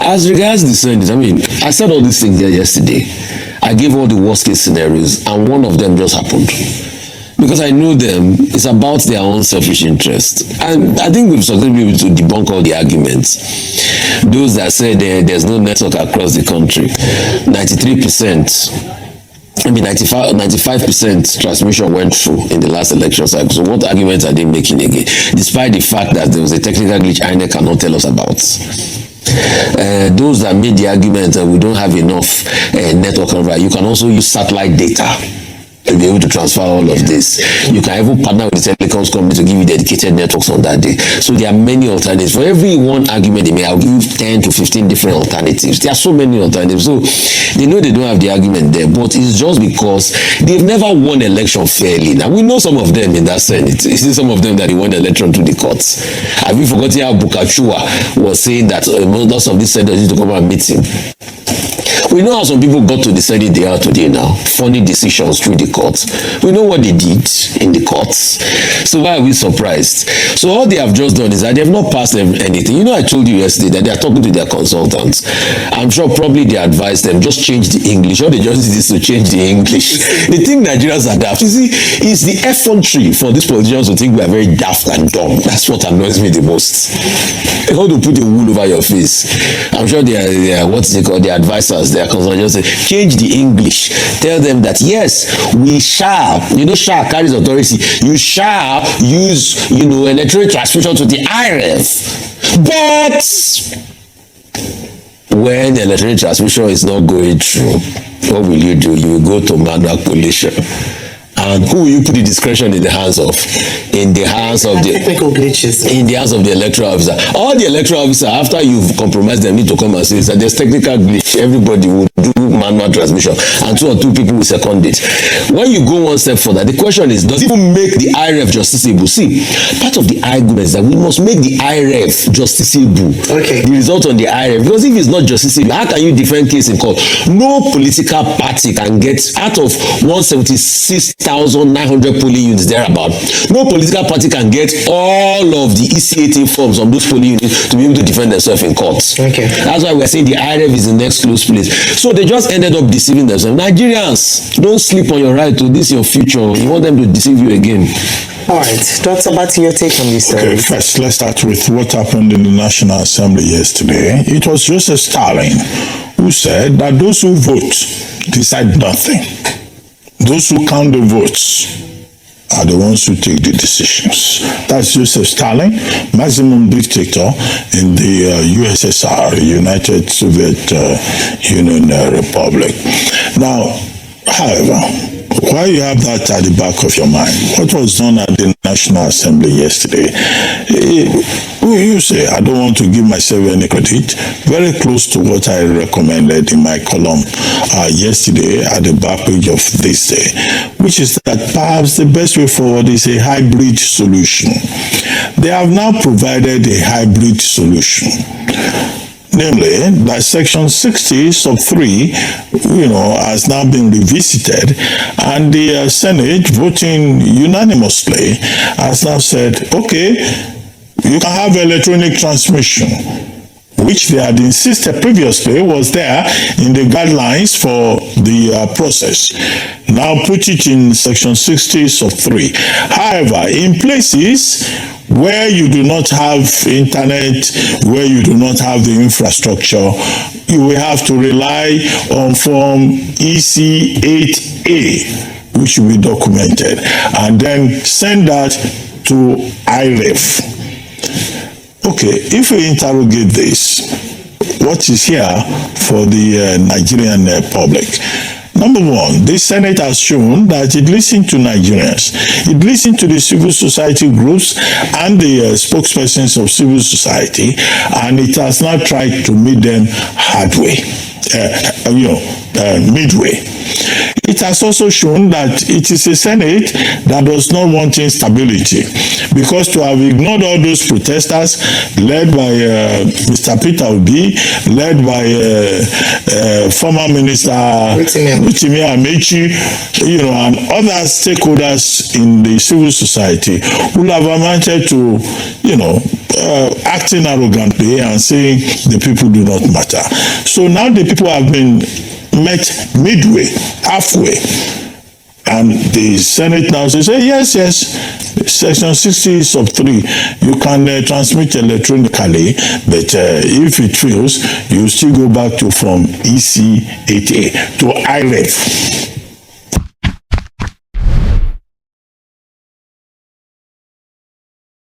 As regards the Senate, I mean, I said all these things there yesterday. I gave all the worst case scenarios, and one of them just happened. Because I know them, it's about their own selfish interest. And I think we've successfully been able to debunk all the arguments. Those that said there's no network across the country, 93%. I mean, 95% transmission went through in the last election cycle. So what arguments are they making again? Despite the fact that there was a technical glitch INEC cannot tell us about. Those that made the argument that we don't have enough network coverage, you can also use satellite data to be able to transfer all of this. You can even partner with the telecoms company to give you dedicated networks on that day. So there are many alternatives. For every one argument they may, I'll give you 10 to 15 different alternatives. There are so many alternatives. So they know they don't have the argument there, but it's just because they've never won election fairly. Now, we know some of them in that Senate. You see some of them that they won the election to the courts. Have you forgotten how Bukachua was saying that lots of these senators need to come and meet him? We know how some people got to the Senate they are today now. Funny decisions through the courts. We know what they did in the courts. So why are we surprised? So all they have just done is that they have not passed anything. You know, I told you yesterday that they are talking to their consultants. I'm sure probably they advised them, just change the English. All they just did is to change the English. They think Nigerians are daft. You see, it's the effrontery for these politicians to think we are very daft and dumb. That's what annoys me the most. They want to put a wool over your face. I'm sure they are what's it called, the advisors, their consultants just say, change the English. Tell them that yes, we shall, shall carries authority. You shall use, electronic transmission to the IRF. But when the electronic transmission is not going through, what will you do? You will go to manual collation. And who will you put the discretion in the hands of? In the hands of the technical glitches. In the hands of the electoral officer. All the electoral officer, after you've compromised them, need to come and say that there's technical glitch. Everybody will do manual transmission, and 2 or 2 people will second it. When you go one step further, the question is, does it even make the IRF justiciable? See, part of the argument is that we must make the IRF justiciable. Okay. The result on the IRF, because if it's not justiciable, how can you defend case in court? No political party can get out of 176,900 polling units thereabout. No political party can get all of the EC18 forms on those polling units to be able to defend themselves in court. Okay. That's why we're saying the IRF is the next close place. So they just ended up deceiving themselves. Nigerians, don't sleep on your right to this your future. You want them to deceive you again. All right, Dr. Abati, your take on this. Okay, first let's start with what happened in the National Assembly yesterday. It was Joseph Stalin who said that those who vote decide nothing. Those who count the votes are the ones who take the decisions. That's Joseph Stalin, maximum dictator in the USSR, United Soviet Union Republic. Now, however, while you have that at the back of your mind, what was done at the National Assembly yesterday, you say, I don't want to give myself any credit, very close to what I recommended in my column yesterday at the back page of this day, which is that perhaps the best way forward is a hybrid solution. They have now provided a hybrid solution. Namely, that Section 60 sub 3, has now been revisited, and the Senate, voting unanimously, has now said, okay, you can have electronic transmission, which they had insisted previously was there in the guidelines for the process. Now put it in Section 60 sub 3. However, in places where you do not have internet, where you do not have the infrastructure, you will have to rely on Form EC8A, which will be documented, and then send that to IRF. Okay, if we interrogate this, what is here for the Nigerian public? Number one, the Senate has shown that it listened to Nigerians. It listened to the civil society groups and the spokespersons of civil society, and it has now tried to meet them midway. It it has also shown that it is a Senate that does not want instability, because to have ignored all those protesters led by Mr. Peter Obi, led by former Minister Rotimi Amechi, and other stakeholders in the civil society will have amounted to, acting arrogantly and saying the people do not matter. So now the people have been met midway, halfway. And the Senate now says, yes, Section 60 sub 3, you can transmit electronically, but if it fails, you still go back to from EC 8A to IREF.